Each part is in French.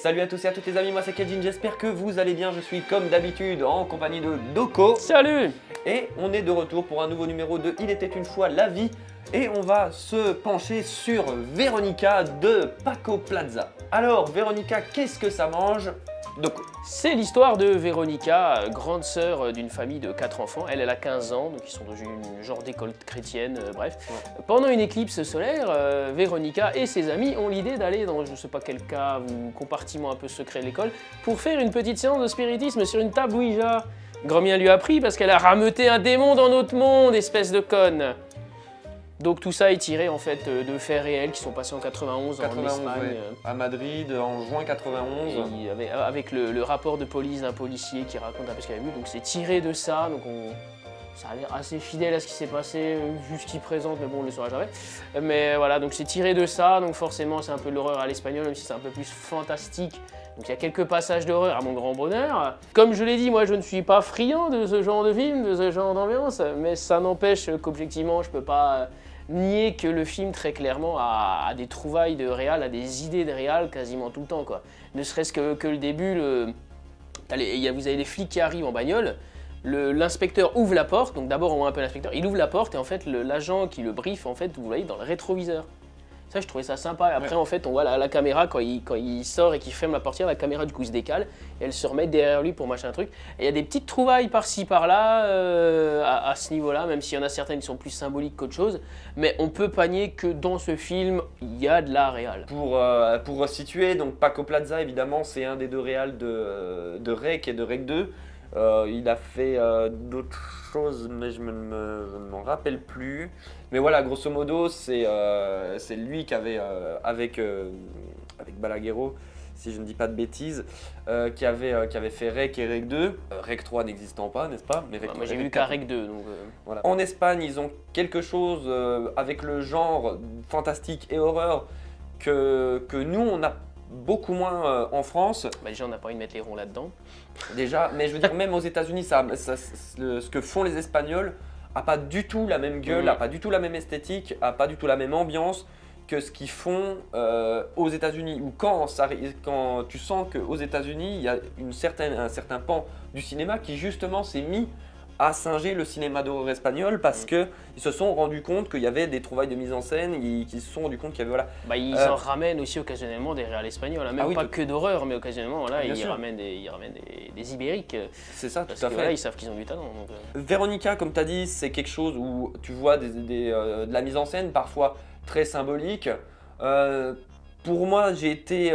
salut à tous et à toutes les amis, moi c'est Kevin, j'espère que vous allez bien, je suis comme d'habitude en compagnie de Doko. Salut! Et on est de retour pour un nouveau numéro de Il était une fois la vie. Et on va se pencher sur Véronica de Paco Plaza. Alors Véronica, qu'est-ce que ça mange? Doko. C'est l'histoire de Véronica, grande sœur d'une famille de 4 enfants. Elle a 15 ans, donc ils sont dans une genre d'école chrétienne, bref. Ouais. Pendant une éclipse solaire, Véronica et ses amis ont l'idée d'aller dans je sais pas quel cave ou compartiment un peu secret de l'école pour faire une petite séance de spiritisme sur une table Ouija. Grand-mien lui a pris parce qu'elle a rameuté un démon dans notre monde, espèce de conne. Donc tout ça est tiré en fait de faits réels qui sont passés en 91 en Espagne. Ouais. À Madrid, en juin 91. Et avec le rapport de police d'un policier qui raconte un peu ce qu'il a vu. Donc c'est tiré de ça, donc ça a l'air assez fidèle à ce qui s'est passé, vu ce qu'il présente, mais bon on ne le saura jamais. Mais voilà, donc c'est tiré de ça, donc forcément c'est un peu de l'horreur à l'espagnol, même si c'est un peu plus fantastique. Donc il y a quelques passages d'horreur à mon grand bonheur. Comme je l'ai dit, moi je ne suis pas friand de ce genre de film, de ce genre d'ambiance, mais ça n'empêche qu'objectivement je ne peux pas nier que le film très clairement a des trouvailles de réal, a des idées de réal quasiment tout le temps quoi. Ne serait-ce que le début, vous avez des flics qui arrivent en bagnole, l'inspecteur ouvre la porte, donc d'abord on voit un peu l'inspecteur, il ouvre la porte et en fait l'agent qui le brief en fait vous voyez dans le rétroviseur. Ça, je trouvais ça sympa. Et après, en fait, on voit la caméra quand il sort et qu'il ferme la portière, la caméra du coup se décale et elle se remet derrière lui pour machin truc. Et il y a des petites trouvailles par-ci par-là à ce niveau-là, même s'il y en a certaines qui sont plus symboliques qu'autre chose. Mais on peut pas nier que dans ce film, il y a de la réal. Pour resituer, donc Paco Plaza, évidemment, c'est un des deux réals de Rec et de Rec 2. Il a fait d'autres choses, mais je ne m'en rappelle plus. Mais voilà, grosso modo, c'est lui qui avait, avec Balaguerro, si je ne dis pas de bêtises, qui avait fait Rec et Rec 2. Rec 3 n'existant pas, n'est-ce pas? Mais moi j'ai vu qu'à Rec 2. Donc voilà. En Espagne, ils ont quelque chose avec le genre fantastique et horreur que nous, on a beaucoup moins en France. Bah déjà on n'a pas envie de mettre les ronds là-dedans. Déjà, mais je veux dire même aux États-Unis, ce que font les Espagnols a pas du tout la même gueule, a pas du tout la même esthétique, a pas du tout la même ambiance que ce qu'ils font aux États-Unis. Ou quand tu sens qu'aux États-Unis il y a un certain pan du cinéma qui justement s'est mis à singer le cinéma d'horreur espagnol parce qu'ils se sont rendus compte qu'il y avait des trouvailles de mise en scène, qu'ils se sont rendus compte qu'il y avait voilà. Bah, ils en ramènent aussi occasionnellement des réals espagnols, hein. Même pas que d'horreur, mais occasionnellement voilà, ils ramènent des ibériques. C'est ça, tout à fait. Voilà, ils savent qu'ils ont du talent. Donc, Véronica, comme tu as dit, c'est quelque chose où tu vois de la mise en scène parfois très symbolique. Pour moi, j'ai été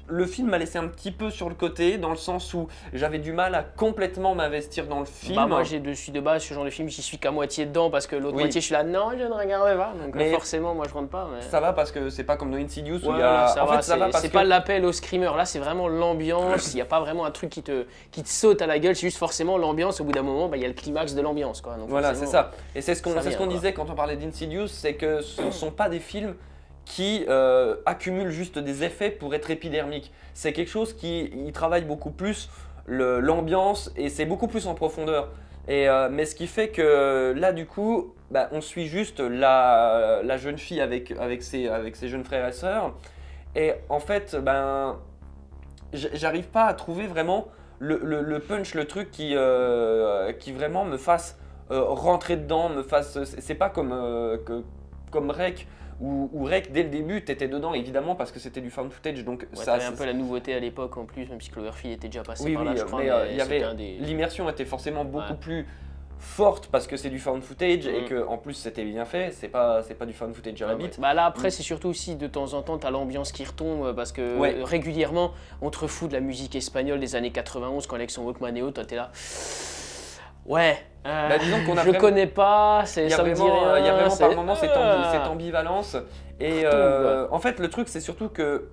le film m'a laissé un petit peu sur le côté, dans le sens où j'avais du mal à complètement m'investir dans le film. Bah moi, je suis de base ce genre de film, j'y suis qu'à moitié dedans, parce que l'autre moitié, je suis là, non, je ne regarde pas. Donc mais forcément, moi, je rentre pas. Mais... Ça va parce que c'est pas comme dans Insidious où il y a... ça va, c'est pas l'appel au screamer, là, c'est vraiment l'ambiance. Il n'y a pas vraiment un truc qui te saute à la gueule, c'est juste forcément l'ambiance. Au bout d'un moment, bah, il y a le climax de l'ambiance. Voilà, c'est ça. Et c'est ce qu'on disait quand on parlait d'Insidious, c'est que ce ne sont pas des films qui accumule juste des effets pour être épidermique. C'est quelque chose qui travaille beaucoup plus l'ambiance et c'est beaucoup plus en profondeur. Mais ce qui fait que là du coup, bah, on suit juste la jeune fille avec ses jeunes frères et sœurs. Et en fait, ben, j'arrive pas à trouver vraiment le punch, le truc qui vraiment me fasse rentrer dedans, c'est pas comme Rec. Où Rec, dès le début, t'étais dedans, évidemment, parce que c'était du found footage. Donc ça avait un peu la nouveauté à l'époque en plus, même si Cloverfield était déjà passé par là, je crois. Mais l'immersion était forcément beaucoup plus forte parce que c'est du found footage et que en plus c'était bien fait. C'est pas du found footage à la bite. Bah là après c'est surtout aussi de temps en temps t'as l'ambiance qui retombe parce que régulièrement on te refout de la musique espagnole des années 91 quand Alex Walkman et autres, toi t'es là. Ouais, bah, disons qu'on a je connais pas, ça me dit rien. Il y a vraiment par moments cette ambivalence. Et en fait, le truc, c'est surtout que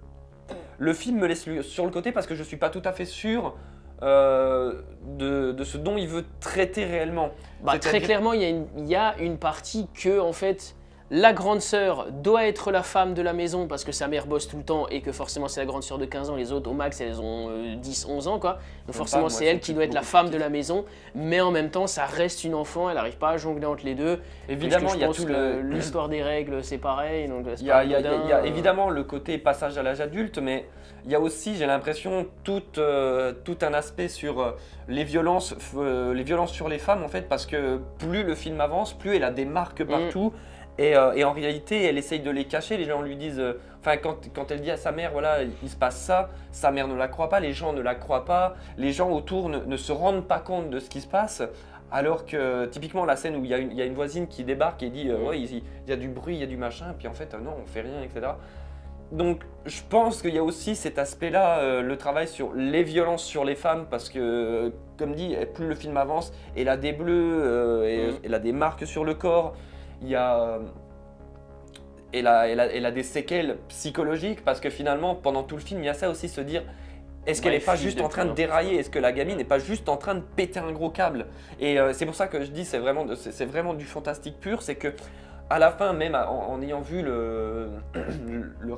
le film me laisse sur le côté parce que je suis pas tout à fait sûr de ce dont il veut traiter réellement. Bah, très clairement, il y a une partie que, en fait, la grande sœur doit être la femme de la maison parce que sa mère bosse tout le temps et que forcément c'est la grande sœur de 15 ans, les autres au max elles ont 10-11 ans quoi. Donc forcément c'est elle qui doit être la femme de la maison, mais en même temps ça reste une enfant, elle n'arrive pas à jongler entre les deux. Évidemment, il y a tout l'histoire des règles, c'est pareil. Il y a évidemment le côté passage à l'âge adulte, mais il y a aussi, j'ai l'impression, tout un aspect sur les violences sur les femmes en fait, parce que plus le film avance, plus elle a des marques partout. Et en réalité, elle essaye de les cacher. Les gens lui disent, quand elle dit à sa mère, voilà, il se passe ça, sa mère ne la croit pas, les gens ne la croient pas, les gens autour ne se rendent pas compte de ce qui se passe. Alors que typiquement la scène où il y a une voisine qui débarque et dit, ouais, il y a du bruit, il y a du machin, puis en fait, non, on fait rien, etc. Donc je pense qu'il y a aussi cet aspect-là, le travail sur les violences sur les femmes, parce que, comme dit, plus le film avance, elle a des bleus, elle a des marques sur le corps. Elle a des séquelles psychologiques parce que finalement, pendant tout le film, il y a ça aussi, se dire est-ce qu'elle n'est pas juste en train de dérailler? Est-ce que la gamine n'est pas juste en train de péter un gros câble? Et c'est pour ça que je dis c'est vraiment du fantastique pur. C'est que à la fin, même en ayant vu le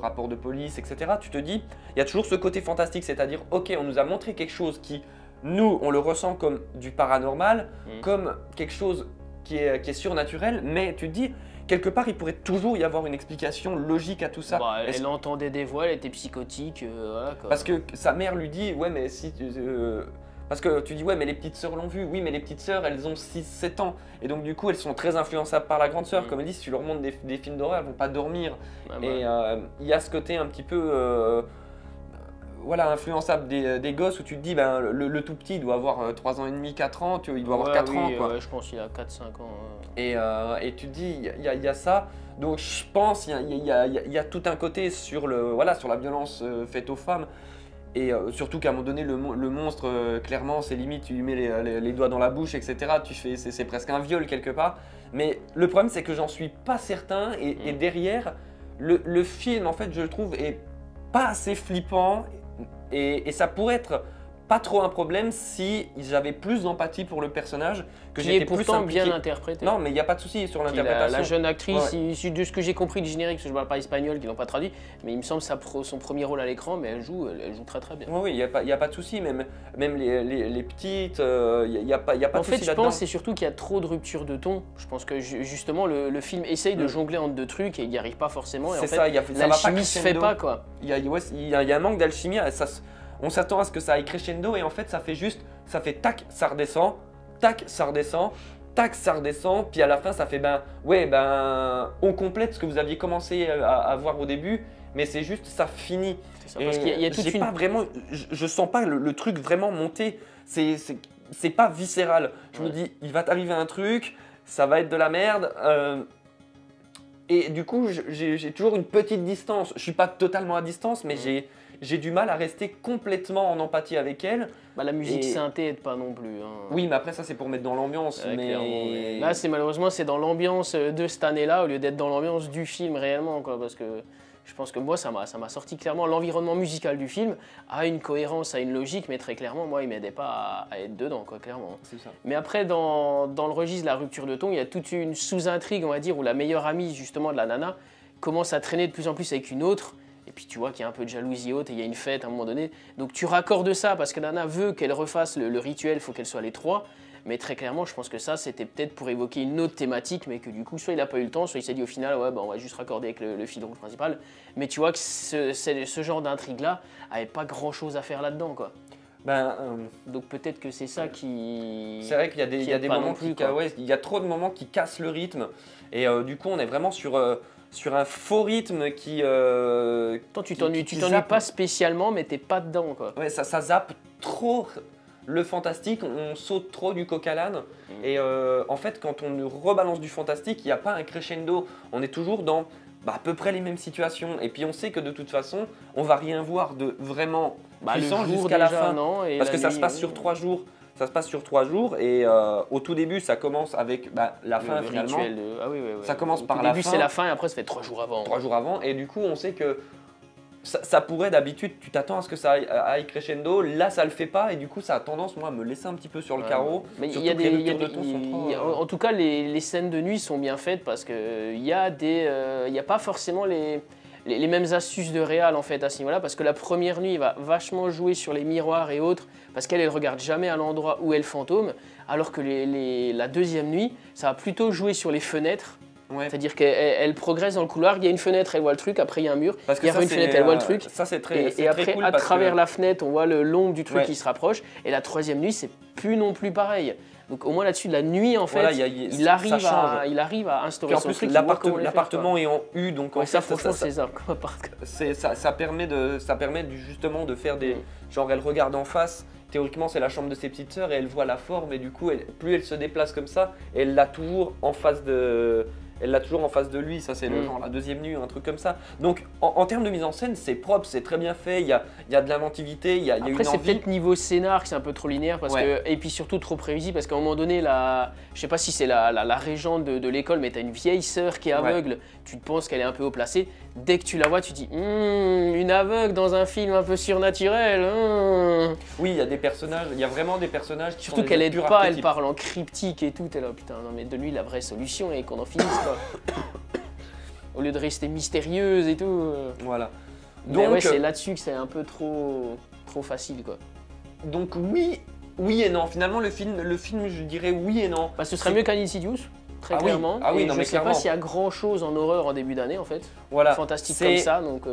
rapport de police, etc., tu te dis il y a toujours ce côté fantastique, c'est-à-dire ok, on nous a montré quelque chose qui, nous, on le ressent comme du paranormal, comme quelque chose qui est surnaturel, mais tu te dis, quelque part, il pourrait toujours y avoir une explication logique à tout ça. Bah, elle entendait des voix, elle était psychotique, voilà quoi. Parce que sa mère lui dit, ouais, mais si... parce que tu dis, ouais, mais les petites sœurs l'ont vu. Oui, mais les petites sœurs, elles ont 6-7 ans. Et donc, du coup, elles sont très influençables par la grande sœur. Comme elle dit, si tu leur montres des films d'horreur, elles vont pas dormir. Et il y a ce côté un petit peu... voilà, influençable des gosses où tu te dis, ben, le tout petit doit avoir 3 ans et demi, 4 ans, il doit avoir 4 ans. Quoi. Je pense qu'il a 4-5 ans. Et tu te dis, il y a ça. Donc je pense qu'il y a tout un côté sur la violence faite aux femmes. Et surtout qu'à un moment donné, le monstre, clairement, c'est limite, tu lui mets les doigts dans la bouche, etc. C'est presque un viol quelque part. Mais le problème, c'est que j'en suis pas certain. Et derrière, le film, en fait, je le trouve, est pas assez flippant. Et ça pourrait être pas trop un problème si j'avais plus d'empathie pour le personnage, que j'étais pourtant bien interprété. Non, mais il n'y a pas de souci sur l'interprétation. La jeune actrice, de ce que j'ai compris du générique, parce que je ne parle pas espagnol, qu'ils n'ont pas traduit, mais il me semble son premier rôle à l'écran, mais elle joue très très bien. Oui, il n'y a pas de souci, même les petites, il n'y a pas de souci là-dedans. En fait, je pense c'est surtout qu'il y a trop de rupture de ton. Je pense que justement le film essaye de jongler entre deux trucs et il n'y arrive pas forcément. C'est ça, l'alchimie ne se fait pas quoi. Il y a un manque d'alchimie. On s'attend à ce que ça aille crescendo et en fait ça fait tac, ça redescend, tac, ça redescend, tac, ça redescend, puis à la fin ça fait on complète ce que vous aviez commencé à voir au début, mais c'est juste ça finit. C'est ça, parce qu'il y a toute pas vraiment, je sens pas le truc vraiment monter, c'est pas viscéral. Je me dis il va t'arriver un truc, ça va être de la merde. Et du coup j'ai toujours une petite distance. Je suis pas totalement à distance, mais j'ai du mal à rester complètement en empathie avec elle. Bah, la musique synthé aide pas non plus. Hein. Oui, mais après ça c'est pour mettre dans l'ambiance. Mais là malheureusement c'est dans l'ambiance de cette année-là au lieu d'être dans l'ambiance du film réellement quoi, parce que je pense que moi ça m'a sorti clairement. L'environnement musical du film a une cohérence, a une logique, mais très clairement moi il m'aidait pas à être dedans quoi, clairement. C'est ça. Mais après dans le registre de la rupture de ton, il y a toute une sous-intrigue on va dire où la meilleure amie justement de la nana commence à traîner de plus en plus avec une autre. Et puis tu vois qu'il y a un peu de jalousie haute et il y a une fête à un moment donné. Donc tu raccordes ça parce que Nana veut qu'elle refasse le rituel, il faut qu'elle soit les trois. Mais très clairement, je pense que ça, c'était peut-être pour évoquer une autre thématique, mais que du coup, soit il n'a pas eu le temps, soit il s'est dit au final, ouais, on va juste raccorder avec le fil rouge principal. Mais tu vois que ce genre d'intrigue-là avait pas grand-chose à faire là-dedans, quoi. Donc peut-être que c'est ça qui... C'est vrai qu'il y a des moments il y a trop de moments qui cassent le rythme. Et du coup, on est vraiment sur un faux rythme qui... tu t'ennuies pas spécialement, mais t'es pas dedans, quoi. Ouais, ça zappe trop le fantastique, on saute trop du coq à l'âne. Et en fait, quand on rebalance du fantastique, il n'y a pas un crescendo. On est toujours dans à peu près les mêmes situations. Et puis on sait que de toute façon, on va rien voir de vraiment puissant jusqu'à la fin. Non, parce que ça se passe sur 3 jours. Ça se passe sur 3 jours et au tout début, ça commence avec la fin finalement. Rituel ça commence par la fin. Au début, c'est la fin et après, ça fait 3 jours avant. 3 jours avant et du coup, on sait que ça pourrait d'habitude, tu t'attends à ce que ça aille crescendo, là ça le fait pas et du coup ça a tendance moi à me laisser un petit peu sur le carreau. Mais en tout cas les scènes de nuit sont bien faites parce que il y a pas forcément les mêmes astuces de réal en fait à ce niveau-là, parce que la première nuit il va vachement jouer sur les miroirs et autres parce qu'elle regarde jamais à l'endroit où est le fantôme, alors que la deuxième nuit ça va plutôt jouer sur les fenêtres. Ouais. C'est-à-dire qu'elle progresse dans le couloir, il y a une fenêtre, elle voit le truc, après il y a un mur, il y a une fenêtre, elle voit le truc. Ça, c'est très, et après, très cool à travers la fenêtre, on voit l'ombre du truc qui se rapproche. Et la troisième nuit, c'est plus non plus pareil. Donc au moins là-dessus, la nuit, en fait, voilà, il arrive à instaurer son truc. L'appartement est en U, donc en fait, franchement, c'est ça. Ça permet justement de faire des... Genre, elle regarde en face. Théoriquement, c'est la chambre de ses petites sœurs et elle voit la forme. Et du coup, plus elle se déplace comme ça, elle l'a toujours en face de... Elle l'a toujours en face de lui, ça c'est le genre la deuxième nuit, un truc comme ça. Donc en termes de mise en scène, c'est propre, c'est très bien fait, il y a de l'inventivité, il y a une envie. Après c'est peut-être niveau scénar que c'est un peu trop linéaire parce que, et puis surtout trop prévisible parce qu'à un moment donné, je sais pas si c'est la régente de l'école, mais tu as une vieille sœur qui est aveugle, tu te penses qu'elle est un peu haut placée. Dès que tu la vois, tu te dis une aveugle dans un film un peu surnaturel. Oui, il y a des personnages, il y a vraiment des personnages qui surtout qu'elle aide pas, elle parle en cryptique et tout. T'es là, putain, non mais donne-lui la vraie solution et qu'on en finisse quoi. Au lieu de rester mystérieuse et tout. Voilà. Donc ouais, c'est là-dessus que c'est un peu trop facile quoi. Donc oui et non. Finalement le film, je dirais oui et non. Bah, ce serait mieux qu'un Insidious. Très clairement. Ah oui, non, je mais sais pas s'il y a grand chose en horreur en début d'année en fait. Voilà. Fantastique comme ça donc.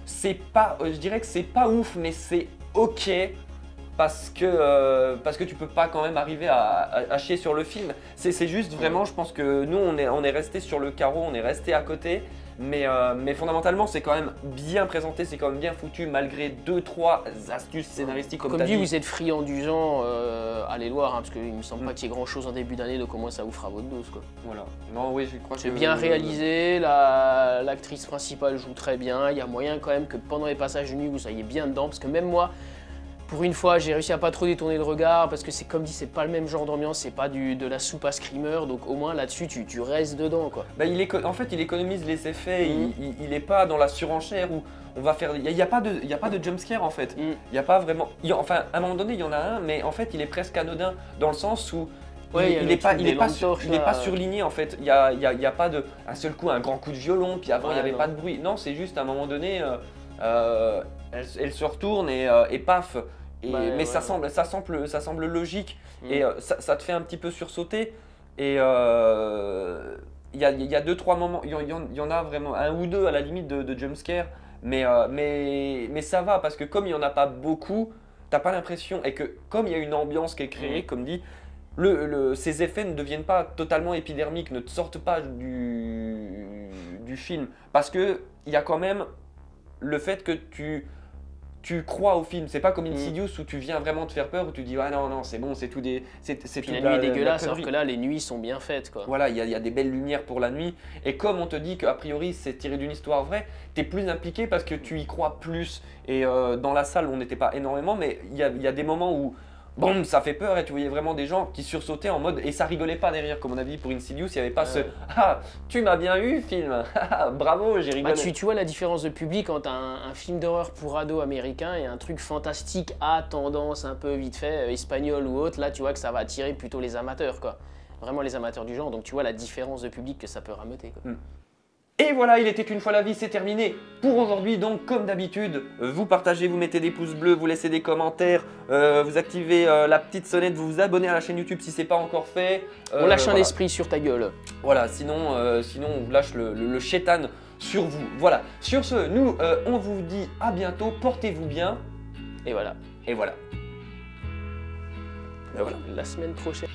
C'est pas, je dirais que c'est pas ouf, mais c'est ok parce que tu peux pas quand même arriver à chier sur le film. C'est juste vraiment, je pense que nous on est resté sur le carreau, on est resté à côté. Mais fondamentalement, c'est quand même bien présenté, c'est quand même bien foutu malgré 2-3 astuces scénaristiques comme tu as dit. Vous êtes friand du genre, allez le voir, hein, parce qu'il me semble pas qu'il y ait grand chose en début d'année, donc au moins ça vous fera votre dose. Quoi. Voilà. Non, oui, je crois que c'est bien réalisé, l'actrice principale joue très bien, il y a moyen quand même que pendant les passages de nuit vous soyez bien dedans, parce que même moi, pour une fois, j'ai réussi à pas trop détourner le regard parce que c'est comme dit, c'est pas le même genre d'ambiance, c'est pas de la soupe à screamer, donc au moins là-dessus tu restes dedans quoi. Bah, en fait, il économise les effets, il est pas dans la surenchère où on va faire. Il y a pas de jumpscare en fait. Il y a pas vraiment. Enfin, à un moment donné, il y en a un, mais en fait, il est presque anodin dans le sens où. Ouais, il est pas surligné en fait. Il y a pas de un seul coup un grand coup de violon, puis avant il y avait pas de bruit. Non, c'est juste à un moment donné, elle se retourne et paf. Mais ça semble logique et ça te fait un petit peu sursauter et il y a 2-3 moments, il y en a vraiment un ou deux à la limite de jumpscare mais ça va parce que comme il n'y en a pas beaucoup, t'as pas l'impression et que comme il y a une ambiance qui est créée, comme dit, ces effets ne deviennent pas totalement épidermiques, ne te sortent pas du film parce que il y a quand même le fait que tu crois au film, c'est pas comme Insidious où tu viens vraiment te faire peur, où tu dis ah non c'est bon, c'est tout des la nuit est dégueulasse alors que là les nuits sont bien faites quoi. Voilà, il y a des belles lumières pour la nuit et comme on te dit qu'a priori c'est tiré d'une histoire vraie, t'es plus impliqué parce que tu y crois plus et dans la salle on n'était pas énormément mais il y a des moments où bon, ça fait peur et tu voyais vraiment des gens qui sursautaient en mode et ça rigolait pas derrière comme on a dit pour Insidious, il n'y avait pas ce ah tu m'as bien eu film, bravo j'ai rigolé. Tu vois la différence de public entre un film d'horreur pour ados américain et un truc fantastique à tendance un peu vite fait espagnol ou autre, là tu vois que ça va attirer plutôt les amateurs quoi, vraiment les amateurs du genre, donc tu vois la différence de public que ça peut rameuter quoi. Et voilà, il était une fois la vie, c'est terminé pour aujourd'hui. Donc, comme d'habitude, vous partagez, vous mettez des pouces bleus, vous laissez des commentaires, vous activez la petite sonnette, vous vous abonnez à la chaîne YouTube si c'est pas encore fait. On lâche un esprit sur ta gueule. Voilà, sinon on vous lâche le chétan sur vous. Voilà. Sur ce, nous, on vous dit à bientôt, portez-vous bien. Et voilà. Et voilà. La semaine prochaine.